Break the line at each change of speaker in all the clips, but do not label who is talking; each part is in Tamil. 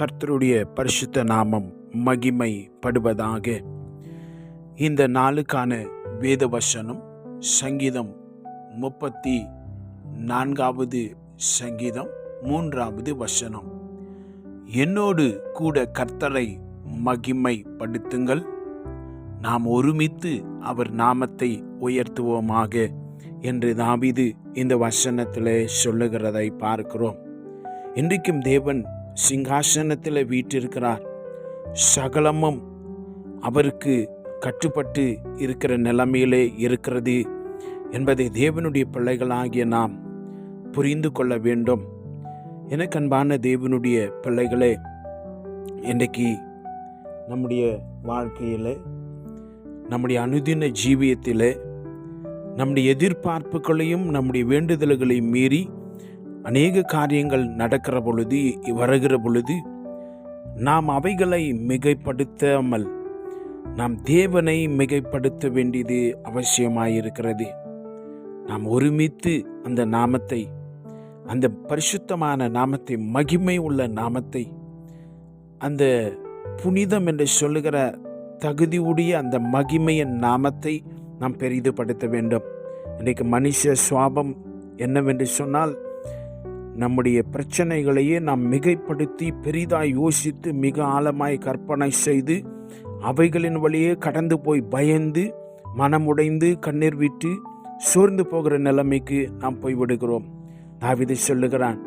கர்த்தருடைய பரிசுத்த நாமம் மகிமைப்படுவதாக. இந்த நாளுக்கான வேத வசனம் சங்கீதம் 34வது சங்கீதம் 3வது வசனம். என்னோடு கூட கர்த்தரை மகிமைப்படுத்துங்கள், நாம் ஒருமித்து அவர் நாமத்தை உயர்த்துவோமாக என்று தாவீது இந்த வசனத்திலே சொல்லுகிறதை பார்க்கிறோம். இன்றைக்கும் தேவன் சிங்காசனத்தில் வீற்றிருக்கிறார். சகலமும் அவருக்கு கட்டுப்பட்டு இருக்கிற நிலைமையிலே இருக்கிறது என்பதை தேவனுடைய பிள்ளைகளாகிய நாம் புரிந்து கொள்ள வேண்டும். எனக்கு அன்பான தேவனுடைய பிள்ளைகளே, இன்றைக்கு நம்முடைய வாழ்க்கையில், நம்முடைய அனுதின ஜீவியத்தில், நம்முடைய எதிர்பார்ப்புகளையும் நம்முடைய வேண்டுதல்களையும் மீறி அநேக காரியங்கள் நடக்கிற பொழுது, வருகிற பொழுது, நாம் அவைகளை மிகைப்படுத்தாமல் நாம் தேவனை மிகைப்படுத்த வேண்டியது அவசியமாயிருக்கிறது. நாம் ஒருமித்து அந்த நாமத்தை, அந்த பரிசுத்தமான நாமத்தை, மகிமை உள்ள நாமத்தை, அந்த புனிதம் என்று சொல்லுகிற தகுதியுடைய அந்த மகிமையின் நாமத்தை நாம் பெரிதுபடுத்த வேண்டும். இன்றைக்கு மனுஷ சுவாபம் என்னவென்று சொன்னால், நம்முடைய பிரச்சனைகளையே நாம் மிகைப்படுத்தி பெரிதாய் யோசித்து மிக ஆழமாய் கற்பனை செய்து அவைகளின் வழியே கடந்து போய் பயந்து மனமுடைந்து கண்ணீர் விட்டு சோர்ந்து போகிற நிலைமைக்கு நாம் போய்விடுகிறோம். தாவீது சொல்லுகிறான்,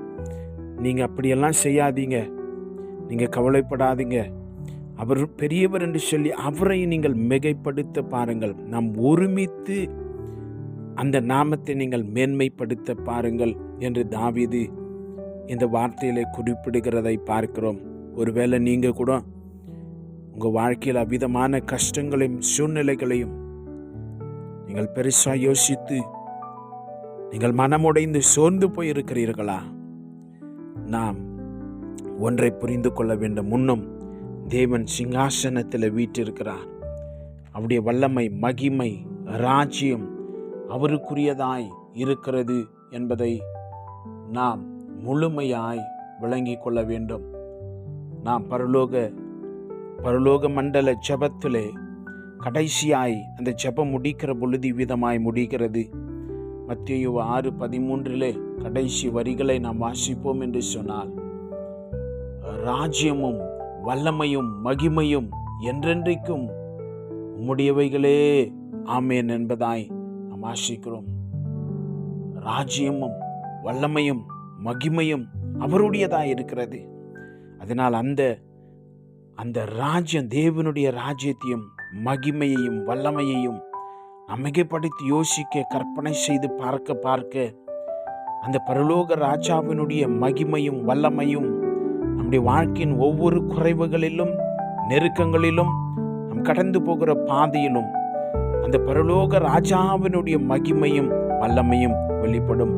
நீங்கள் அப்படியெல்லாம் செய்யாதீங்க, நீங்கள் கவலைப்படாதீங்க, அவர் பெரியவர் என்று சொல்லி அவரை நீங்கள் மிகைப்படுத்த பாருங்கள். நாம் ஒருமித்து அந்த நாமத்தை நீங்கள் மேன்மைப்படுத்த பாருங்கள் என்று தாவீது இந்த வார்த்தையிலே குறிப்பிடுகிறதை பார்க்கிறோம். ஒருவேளை நீங்கள் கூட உங்கள் வாழ்க்கையில் அவ்விதமான கஷ்டங்களையும் சூழ்நிலைகளையும் நீங்கள் பெருசாக யோசித்து நீங்கள் மனமுடைந்து சோர்ந்து போயிருக்கிறீர்களா? நாம் ஒன்றை புரிந்து கொள்ள வேண்டும். முன்னும் தேவன் சிங்காசனத்தில் வீற்றிருக்கிறார். அவருடைய வல்லமை, மகிமை, ராஜ்யம் அவருக்குரியதாய் இருக்கிறது என்பதை நாம் முழுமையாய் விளங்கி கொள்ள வேண்டும். நாம் பரலோக மண்டல ஜெபத்திலே கடைசியாய் அந்த ஜெபம் முடிக்கிற பொழுது விதமாய் முடிகிறது. மத்தேயு 6:13 கடைசி வரிகளை நாம் வாசிப்போம் என்று சொன்னால், ராஜ்யமும் வல்லமையும் மகிமையும் என்றென்றைக்கும் உம்முடையவைகளே, ஆமேன் என்பதாய் நாம் வாசிக்கிறோம். ராஜ்யமும் வல்லமையும் மகிமையும் அவருடையதாய் இருக்கிறது. அதனால் அந்த ராஜ்யம், தேவனுடைய ராஜ்யத்தையும் மகிமையையும் வல்லமையையும் மிகைப்படுத்தி யோசிக்க, கற்பனை செய்து பார்க்க அந்த பரலோக ராஜாவினுடைய மகிமையும் வல்லமையும் நம்முடைய வாழ்க்கையின் ஒவ்வொரு குறைவுகளிலும், நெருக்கங்களிலும், நம் கடந்து போகிற பாதையிலும் அந்த பரலோக ராஜாவினுடைய மகிமையும் வல்லமையும் வெளிப்படும்.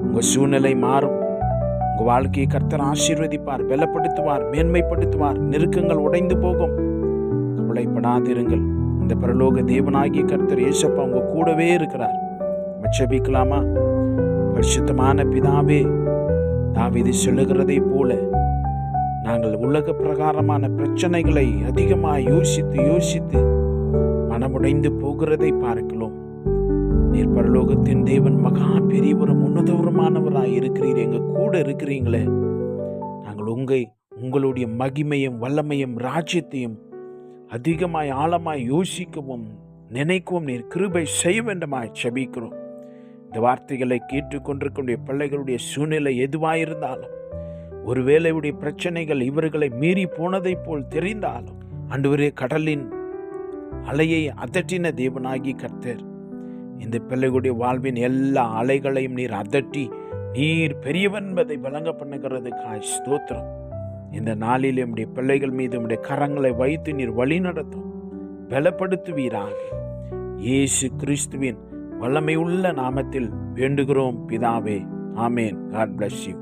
உங்கள் சூழ்நிலை மாறும். உங்கள் வாழ்க்கையை கர்த்தர் ஆசீர்வதிப்பார், பலப்படுத்துவார், மேன்மைப்படுத்துவார். நெருக்கங்கள் உடைந்து போகும். கவலைப்படாதிருங்கள். அந்த பரலோக தேவனாகிய கர்த்தர் இயேசப்பா உங்க கூடவே இருக்கிறார். ஜெபிக்கலாமா? பரிசுத்தமான பிதாவே, தாவீது சொல்லுகிறதை போல நாங்கள் உலக பிரகாரமான பிரச்சனைகளை அதிகமாக யோசித்து மனமுடைந்து போகிறதை பார்க்கலாம். நீர் பரலோகத்தின் தேவன், மகா பெரியவரும் உன்னதவருமானவராய் இருக்கிறீர். எங்க கூட இருக்கிறீங்களே. நாங்கள் உங்களுடைய மகிமையும் வல்லமையும் ராஜ்யத்தையும் அதிகமாய் ஆழமாய் யோசிக்கவும் நினைக்கவும் நீர் கிருபை செய்ய வேண்டுமாய் ஜெபிக்கிறோம். இந்த வார்த்தைகளை கேட்டுக்கொண்டிருக்கிற பிள்ளைகளுடைய சூழ்நிலை எதுவாயிருந்தாலும், ஒருவேளையுடைய பிரச்சனைகள் இவர்களை மீறி போனதை போல் தெரிந்தாலும், ஆண்டவரே, கடலின் அலையை அதட்டின தேவனாகி கர்த்தர், இந்த பிள்ளைகளுடைய வாழ்வின் எல்லா அலைகளையும் நீர் அதட்டி நீர் பெரியவன் என்பதை வழங்க பண்ணுகிறதுக்காய் ஸ்தோத்திரம். இந்த நாளில் நம்முடைய பிள்ளைகள் மீது நம்முடைய கரங்களை வைத்து நீர் வழி நடத்தும், பலப்படுத்துவீராக. இயேசு கிறிஸ்துவின் வல்லமை உள்ள நாமத்தில் வேண்டுகிறோம் பிதாவே, ஆமேன். God bless you.